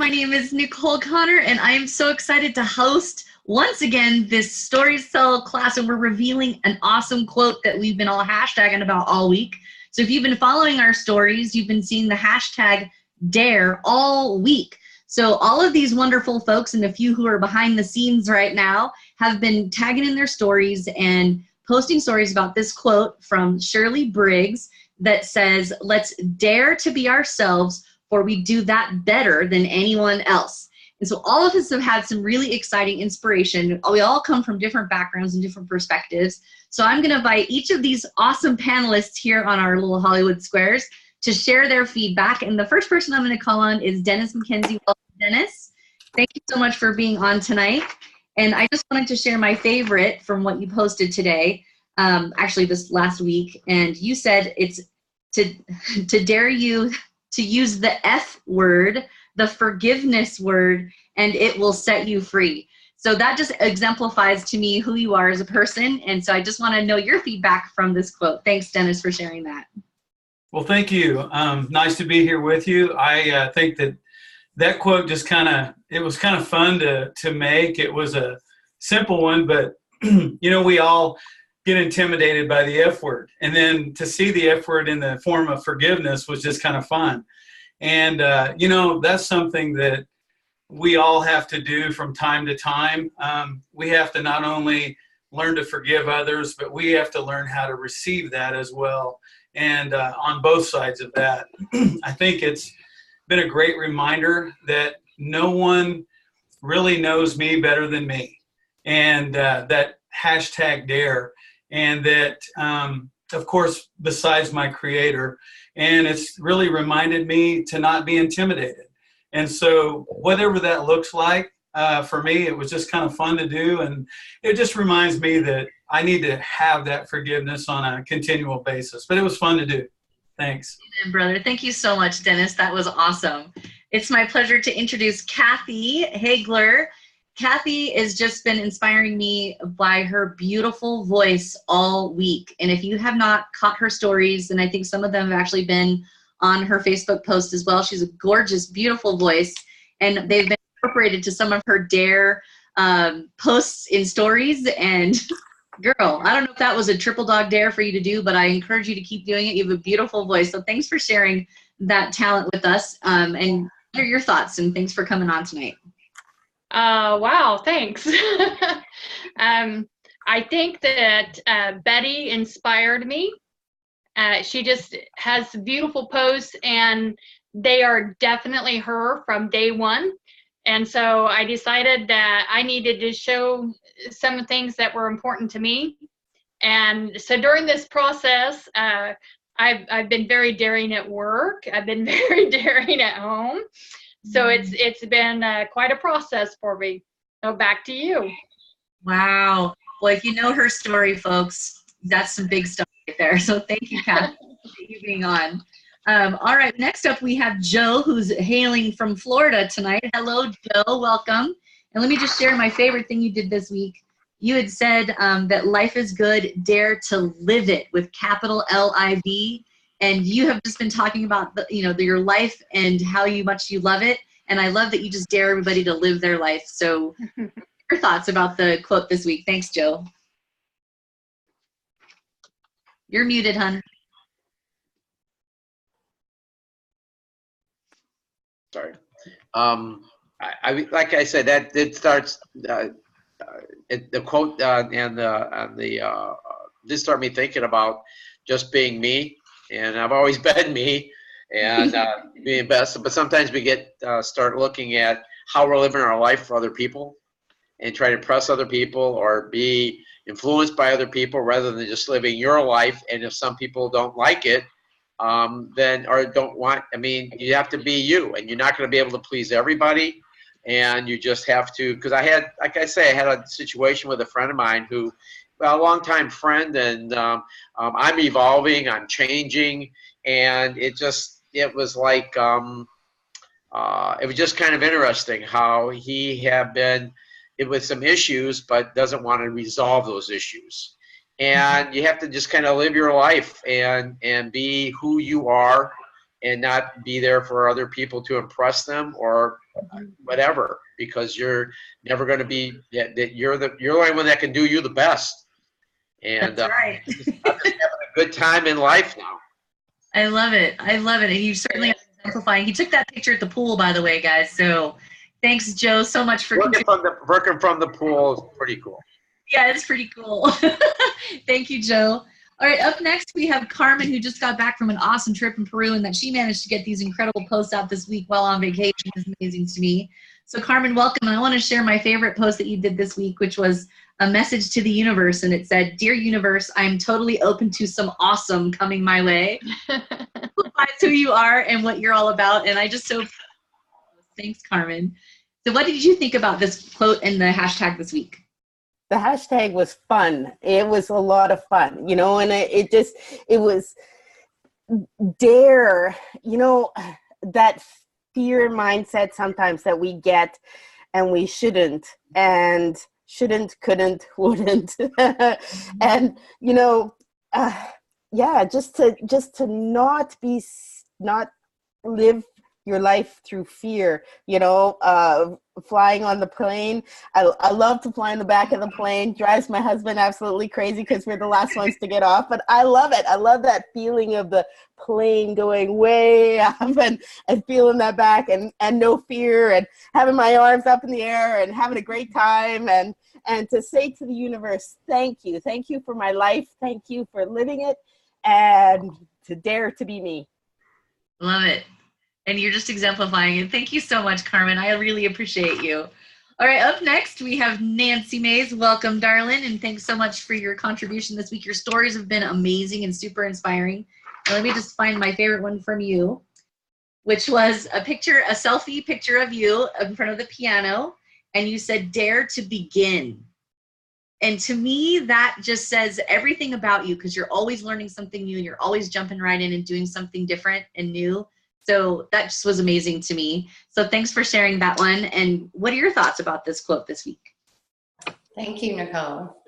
My name is Nicole Connor, and I am so excited to host once again this Story Cell class, and we're revealing an awesome quote that we've been all hashtagging about all week. So if you've been following our stories, you've been seeing the hashtag DARE all week. So all of these wonderful folks and a few who are behind the scenes right now have been tagging in their stories and posting stories about this quote from Shirley Briggs that says, "Let's dare to be ourselves, for we do that better than anyone else." And so all of us have had some really exciting inspiration. We all come from different backgrounds and different perspectives. So I'm going to invite each of these awesome panelists here on our little Hollywood Squares to share their feedback. And the first person I'm going to call on is Dennis McKenzie. Welcome, Dennis. Thank you so much for being on tonight. And I just wanted to share my favorite from what you posted today, actually this last week. And you said it's to dare you to use the F word, the forgiveness word, and it will set you free. So that just exemplifies to me who you are as a person. And so I just want to know your feedback from this quote. Thanks, Dennis, for sharing that. Well, thank you. Nice to be here with you. I think that quote just it was kind of fun to make. It was a simple one, but we all get intimidated by the F word. And then to see the F word in the form of forgiveness was just kind of fun. And, that's something that we all have to do from time to time. We have to not only learn to forgive others, but we have to learn how to receive that as well. And on both sides of that, I think it's been a great reminder that no one really knows me better than me. And that hashtag dare. And that, of course, besides my creator, and it's really reminded me to not be intimidated. And so whatever that looks like, for me, it was just kind of fun to do. And it just reminds me that I need to have that forgiveness on a continual basis. But it was fun to do. Thanks. Amen, brother. Thank you so much, Dennis. That was awesome. It's my pleasure to introduce Kathy Haigler. Kathy has just been inspiring me by her beautiful voice all week. And if you have not caught her stories, and I think some of them have actually been on her Facebook post as well, she's a gorgeous, beautiful voice. And they've been incorporated to some of her DARE posts in stories. And girl, I don't know if that was a triple dog dare for you to do, but I encourage you to keep doing it. You have a beautiful voice. So thanks for sharing that talent with us. And what are your thoughts? And thanks for coming on tonight. Wow, thanks. I think that Betty inspired me. She just has beautiful posts, and they are definitely her from day one. And so I decided that I needed to show some things that were important to me. And so during this process, I've been very daring at work. I've been very daring at home. So it's been quite a process for me. So back to you. Wow. Well, if you know her story, folks, that's some big stuff right there. So thank you, Kathy, for you being on. All right, next up we have Joe, who's hailing from Florida tonight. Hello, Joe. Welcome. And let me just share my favorite thing you did this week. You had said that life is good, dare to live it with capital L-I-V. And you have just been talking about your life and how much you love it. And I love that you just dare everybody to live their life. So your thoughts about the quote this week. Thanks, Joe. You're muted, hon. Sorry. I like I said, that it starts the quote this started me thinking about just being me. And I've always been me, and being best. But sometimes we start looking at how we're living our life for other people, and try to impress other people or be influenced by other people rather than just living your life. And if some people don't like it, then or don't want, you have to be you, and you're not going to be able to please everybody. And you just have to, because I had a situation with a friend of mine who. A longtime friend, and I'm evolving, I'm changing, and it was like, it was just kind of interesting how he had been with some issues, but doesn't want to resolve those issues. And you have to just kind of live your life and be who you are, and not be there for other people to impress them or whatever, because you're never going to be, that you're the only one that can do you the best. And That's right. I'm just having a good time in life now. I love it. I love it. And you certainly are exemplifying. He took that picture at the pool, by the way, guys. So thanks, Joe, so much for working from the pool is pretty cool. Yeah, it's pretty cool. Thank you, Joe. All right, up next we have Carmen, who just got back from an awesome trip in Peru, and that she managed to get these incredible posts out this week while on vacation is amazing to me. So Carmen, welcome. And I want to share my favorite post that you did this week, which was a message to the universe. And it said, "Dear universe, I'm totally open to some awesome coming my way." That's who you are and what you're all about. And I just thanks, Carmen. So what did you think about this quote and the hashtag this week? The hashtag was fun. It was a lot of fun, you know, and it was dare, you know, that fear mindset sometimes that we get and we shouldn't, couldn't, wouldn't. And, you know, just to not live your life through fear, you know, flying on the plane. I love to fly in the back of the plane. Drives my husband absolutely crazy because we're the last ones to get off, but I love it. I love that feeling of the plane going way up and feeling that back and no fear and having my arms up in the air and having a great time and to say to the universe, thank you for my life. Thank you for living it and to dare to be me. Love it. And you're just exemplifying it. Thank you so much, Carmen. I really appreciate you. All right, up next, we have Nancy Mays. Welcome, darling, and thanks so much for your contribution this week. Your stories have been amazing and super inspiring. And let me just find my favorite one from you, which was a selfie picture of you in front of the piano, and you said, "Dare to begin." And to me, that just says everything about you, because you're always learning something new and you're always jumping right in and doing something different and new. So that just was amazing to me. So thanks for sharing that one. And what are your thoughts about this quote this week? Thank you, Nicole.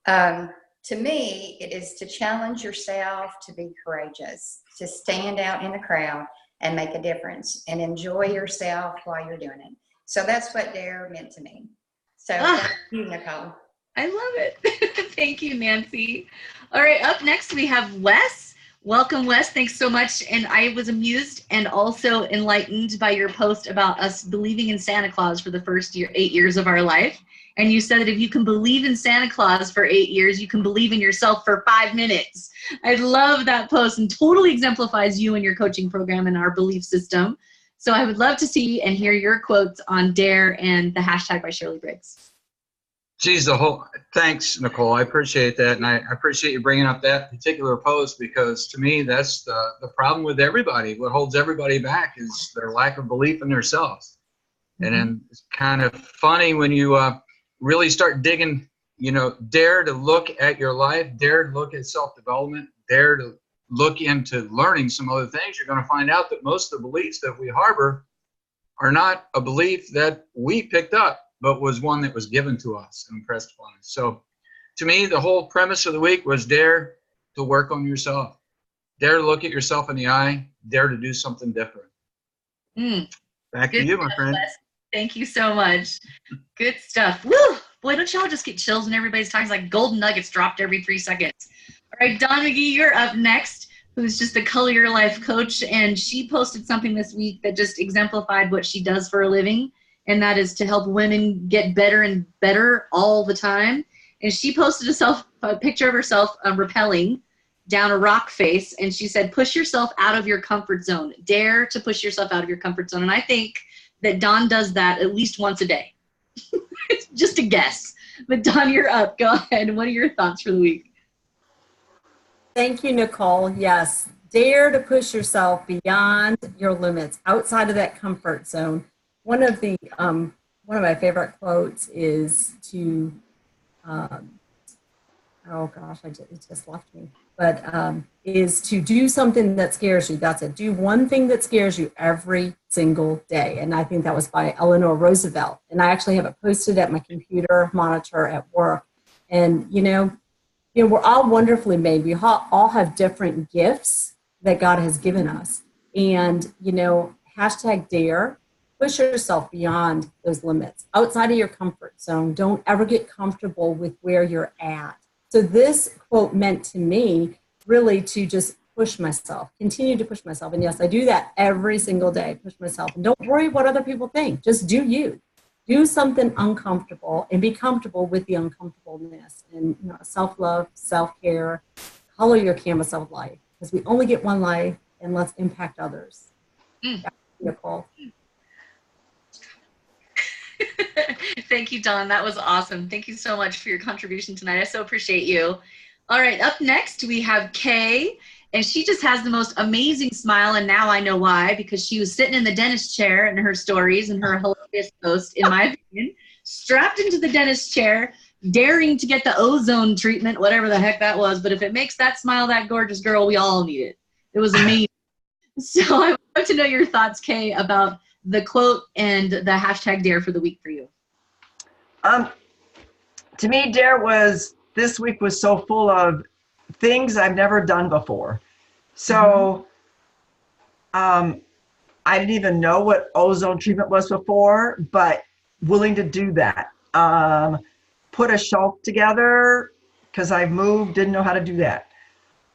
To me, it is to challenge yourself to be courageous, to stand out in the crowd and make a difference and enjoy yourself while you're doing it. So that's what dare meant to me. So thank you, Nicole. I love it. Thank you, Nancy. All right, up next we have Wes. Welcome, Wes. Thanks so much. And I was amused and also enlightened by your post about us believing in Santa Claus for the first 8 years of our life. And you said that if you can believe in Santa Claus for 8 years, you can believe in yourself for 5 minutes. I love that post and totally exemplifies you and your coaching program and our belief system. So I would love to see and hear your quotes on Dare and the hashtag by Shirley Briggs. Geez, thanks, Nicole. I appreciate that. And I appreciate you bringing up that particular post, because to me, that's the problem with everybody. What holds everybody back is their lack of belief in themselves. And then it's kind of funny when you really start digging, you know, dare to look at your life, dare to look at self-development, dare to look into learning some other things. You're going to find out that most of the beliefs that we harbor are not a belief that we picked up, but was one that was given to us and impressed upon us. So to me, the whole premise of the week was dare to work on yourself. Dare to look at yourself in the eye. Dare to do something different. Back to you, my friend. Wes. Thank you so much. Good stuff. Woo! Boy, don't y'all just get chills when everybody's talking? It's like golden nuggets dropped every 3 seconds. All right, Dawn McGee, you're up next, who's just a Color Your Life coach. And she posted something this week that just exemplified what she does for a living. And that is to help women get better and better all the time. And she posted a picture of herself rappelling down a rock face. And she said, push yourself out of your comfort zone. Dare to push yourself out of your comfort zone. And I think that Dawn does that at least once a day. It's just a guess. But Dawn, you're up. Go ahead. What are your thoughts for the week? Thank you, Nicole. Yes. Dare to push yourself beyond your limits, outside of that comfort zone. One of my favorite quotes is to, it just left me, but is to do something that scares you. That's it. Do one thing that scares you every single day. And I think that was by Eleanor Roosevelt. And I actually have it posted at my computer monitor at work. And, you know, we're all wonderfully made. We all have different gifts that God has given us. And, you know, hashtag dare push yourself beyond those limits, outside of your comfort zone. Don't ever get comfortable with where you're at. So this quote meant to me really to just push myself, continue to push myself. And yes, I do that every single day, push myself. And don't worry what other people think. Just do you. Do something uncomfortable and be comfortable with the uncomfortableness. And self-love, self-care, color your canvas of life. Because we only get one life, and let's impact others. Nicole. Thank you, Dawn. That was awesome. Thank you so much for your contribution tonight. I so appreciate you. All right, up next we have Kay, and she just has the most amazing smile, and now I know why, because she was sitting in the dentist chair in her stories and her hilarious post, in my opinion, strapped into the dentist chair, daring to get the ozone treatment, whatever the heck that was. But if it makes that smile that gorgeous, girl, we all need it. It was amazing. So I would love to know your thoughts, Kay, about the quote and the hashtag dare for the week for you. To me, this week was so full of things I've never done before. So I didn't even know what ozone treatment was before, but willing to do that. Put a shelf together because I've moved, didn't know how to do that.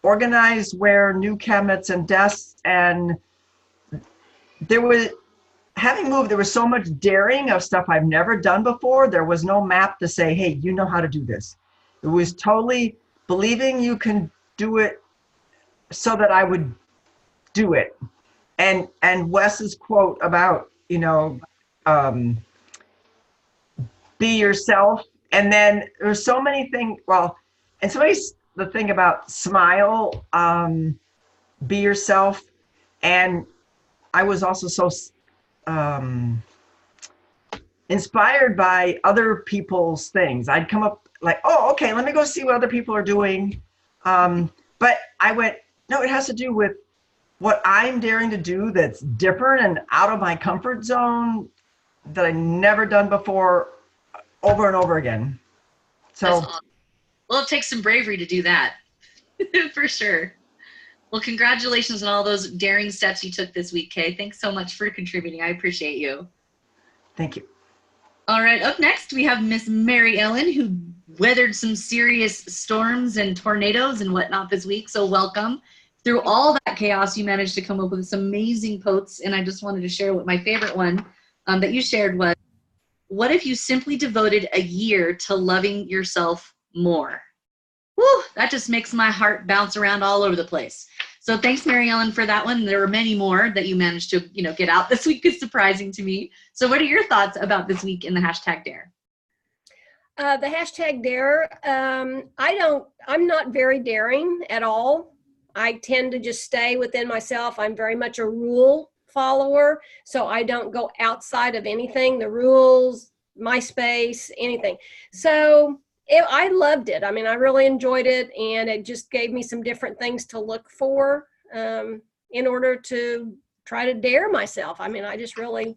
Organize where new cabinets and desks, and having moved, there was so much daring of stuff I've never done before. There was no map to say, hey, you know how to do this. It was totally believing you can do it so that I would do it. And Wes's quote about, be yourself. And then there's so many things, the thing about smile, be yourself. And I was also so inspired by other people's things. I'd come up like, oh, okay, let me go see what other people are doing. But I went, no, it has to do with what I'm daring to do that's different and out of my comfort zone that I've never done before, over and over again. So, awesome. Well, it takes some bravery to do that, for sure. Well, congratulations on all those daring steps you took this week, Kay. Thanks so much for contributing. I appreciate you. Thank you. All right, up next we have Miss Mary Ellen, who weathered some serious storms and tornadoes and whatnot this week, so welcome. Through all that chaos, you managed to come up with some amazing quotes, and I just wanted to share what my favorite one that you shared was, what if you simply devoted a year to loving yourself more? Woo, that just makes my heart bounce around all over the place. So thanks, Mary Ellen, for that one. There were many more that you managed to, get out this week. Is surprising to me. So what are your thoughts about this week in the hashtag dare? The hashtag dare, I'm not very daring at all. I tend to just stay within myself. I'm very much a rule follower, so I don't go outside of anything, the rules, my space, anything. So I loved it. I mean, I really enjoyed it, and it just gave me some different things to look for in order to try to dare myself. I mean, I just really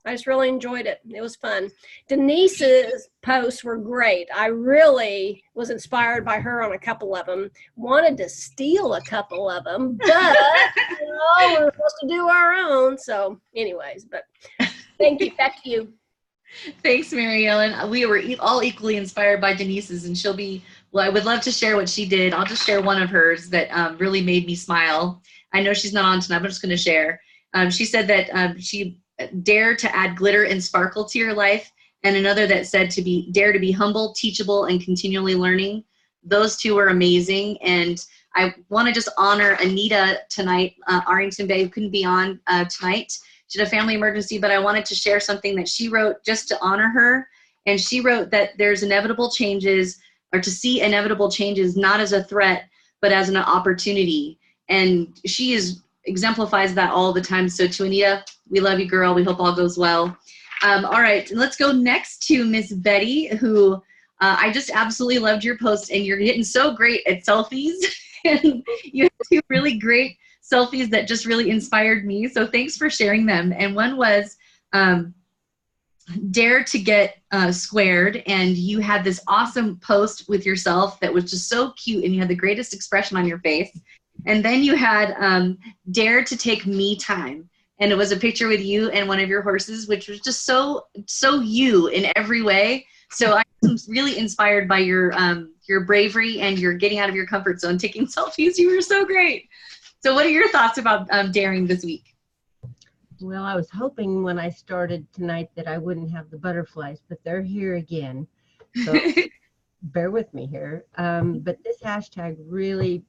enjoyed it. It was fun. Denise's posts were great. I really was inspired by her on a couple of them. Wanted to steal a couple of them, but we're supposed to do our own. So anyways, but thank you. Back to you. Thanks, Mary Ellen. We were all equally inspired by Denise's, and I would love to share what she did. I'll just share one of hers that really made me smile. I know she's not on tonight, but I'm just going to share. She said that she dared to add glitter and sparkle to your life, and another that said dare to be humble, teachable, and continually learning. Those two were amazing, and I want to just honor Anita tonight, Arlington Bay, who couldn't be on tonight. She had a family emergency, but I wanted to share something that she wrote just to honor her. And she wrote that there's inevitable changes, or to see inevitable changes not as a threat, but as an opportunity. And she exemplifies that all the time. So to Anita, we love you, girl. We hope all goes well. All right, let's go next to Miss Betty, who I just absolutely loved your post, and you're getting so great at selfies. And you have two really great selfies that just really inspired me. So thanks for sharing them. And one was dare to get squared, and you had this awesome post with yourself that was just so cute, and you had the greatest expression on your face. And then you had dare to take me time. and it was a picture with you and one of your horses, which was just so you in every way. So I'm really inspired by your bravery and your getting out of your comfort zone, taking selfies. You were so great. So what are your thoughts about daring this week? Well, I was hoping when I started tonight that I wouldn't have the butterflies, but they're here again. So bear with me here. But this hashtag really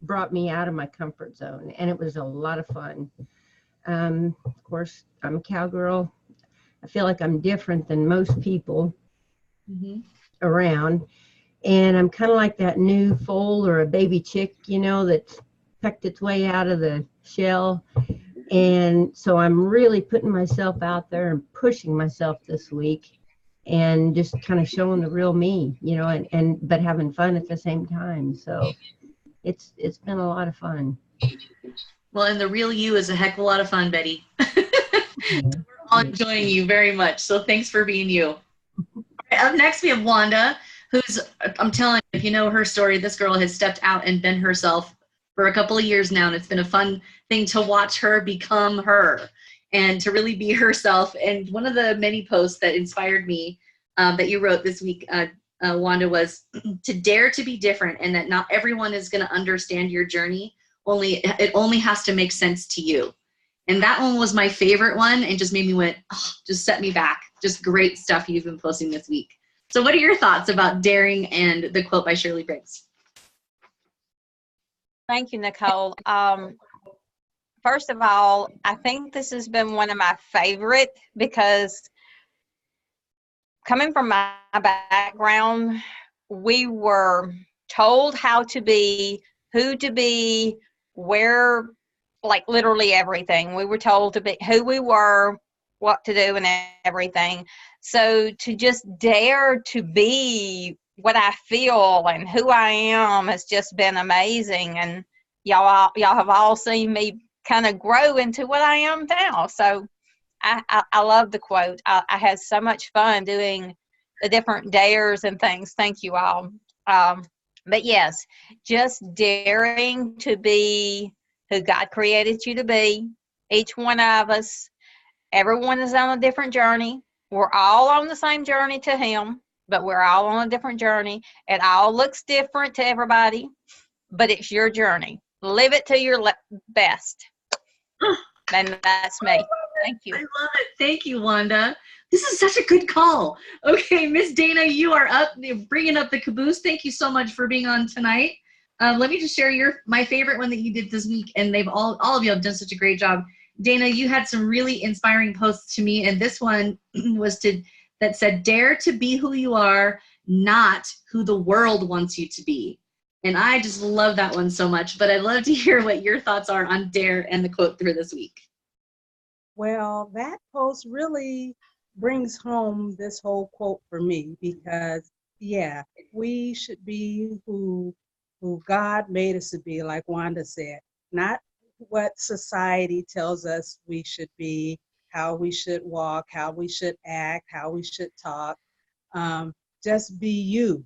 brought me out of my comfort zone, and it was a lot of fun. Of course, I'm a cowgirl. I feel like I'm different than most people around. And I'm kind of like that new foal or a baby chick, you know, that's pecked its way out of the shell. And so I'm really putting myself out there and pushing myself this week and just kind of showing the real me, you know, but having fun at the same time. So it's been a lot of fun. Well, and the real you is a heck of a lot of fun, Betty. We're all enjoying you very much. So thanks for being you. All right, up next, we have Wanda, who's, I'm telling you, if you know her story, this girl has stepped out and been herself for a couple of years now, and it's been a fun thing to watch her become her and to really be herself. And one of the many posts that inspired me that you wrote this week, Wanda, was to dare to be different, and that not everyone is going to understand your journey. It only has to make sense to you. And that one was my favorite one, and just made me just set me back. Just great stuff you've been posting this week. So what are your thoughts about daring and the quote by Shirley Briggs? Thank you, Nicole. First of all, I think this has been one of my favorite, because coming from my background, we were told how to be, who to be, where, like literally everything. We were told to be who we were, what to do, and everything. So to just dare to be what I feel and who I am has just been amazing. And y'all have all seen me kind of grow into what I am now. So I love the quote. I had so much fun doing the different dares and things. Thank you all. But yes, just daring to be who God created you to be. Each one of us, everyone is on a different journey. We're all on the same journey to Him, but we're all on a different journey. It all looks different to everybody, but it's your journey. Live it to your best. And that's me. Thank you. I love it. Thank you, Wanda. This is such a good call. Okay, Miss Dana, you are up, bringing up the caboose. Thank you so much for being on tonight. Let me just share my favorite one that you did this week, and they've all of you have done such a great job. Dana, you had some really inspiring posts to me, and this one was that said, dare to be who you are, not who the world wants you to be. And I just love that one so much, but I'd love to hear what your thoughts are on dare and the quote for this week. Well, that post really brings home this whole quote for me, because yeah, we should be who God made us to be, like Wanda said, not what society tells us we should be, how we should walk, how we should act, how we should talk. Just be you.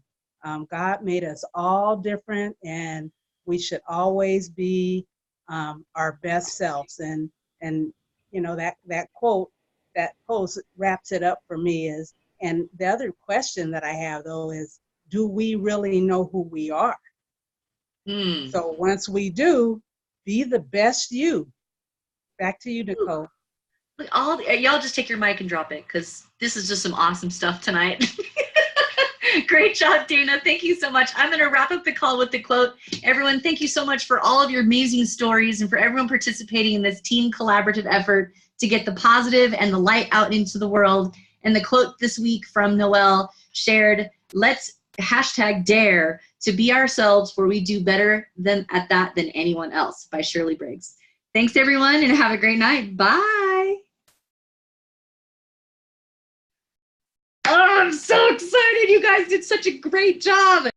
God made us all different, and we should always be our best selves. And you know, that quote, that post wraps it up for me. And the other question that I have though is, do we really know who we are? So once we do, be the best you. Back to you, Nicole. Y'all just take your mic and drop it, because this is just some awesome stuff tonight. Great job, Dana. Thank you so much. I'm going to wrap up the call with the quote. Everyone, thank you so much for all of your amazing stories and for everyone participating in this team collaborative effort to get the positive and the light out into the world. And the quote this week from Noelle shared, let's #dare to be ourselves, for we do better at that than anyone else, by Shirley Briggs. Thanks, everyone, and have a great night. Bye. Oh, I'm so excited. You guys did such a great job.